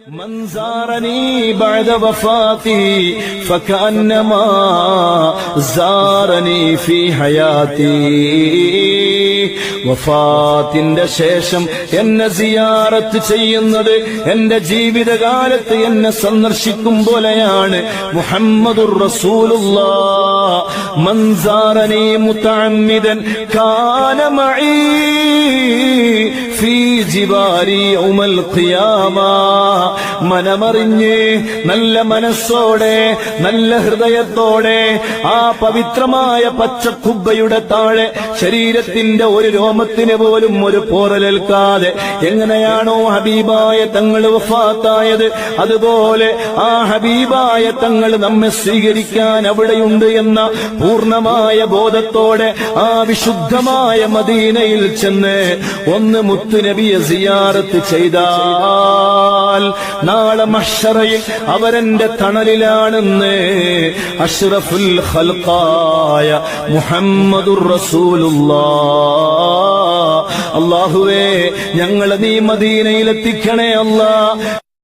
من زارني بعد وفاتي فكأنما زارني في حياتي വഫാത്തിന്റെ ശേഷം എന്നെ സിയാറത്ത് ചെയ്യുന്നത് എന്റെ ജീവിതകാലത്ത് എന്നെ സന്ദർശിക്കും പോലെയാണ് മുഹമ്മദുർ റസൂലുള്ളാഹ്. മൻ സാറനി മുതഅമ്മിദൻ കാന മഈ ഫീ ജിബാരി യൗമൽ ഖിയാമ. മനമറിഞ്ഞ് നല്ല മനസ്സോടെ നല്ല ഹൃദയത്തോടെ ആ പവിത്രമായ പച്ചക്കുബ്ബയുടെ താഴെ ശരീരത്തിന്റെ ഒരു രോമത്തിന് പോലും ഒരു പോറലേൽക്കാതെ എങ്ങനെയാണോ ഹബീബായ തങ്ങൾ വഫാത്തായത്, അതുപോലെ ആ ഹബീബായ തങ്ങൾ നമ്മെ സ്വീകരിക്കാൻ അവിടെയുണ്ട് എന്ന പൂർണ്ണമായ ബോധത്തോടെ ആ വിശുദ്ധമായ മദീനയിൽ ചെന്ന് ഒന്ന് മുത്തുനബിയെ സിയാറത്ത് ചെയ്താൽ നാളെ മഹ്ശറയിൽ അവരെന്റെ തണലിലാണെന്ന് അഷ്റഫുൽ ഖൽഖായ മുഹമ്മദുർ റസൂലുള്ളാഹ്. അല്ലാഹുവേ, ഞങ്ങളെ നീ മദീനയിലെത്തിക്കണേ അല്ലാ.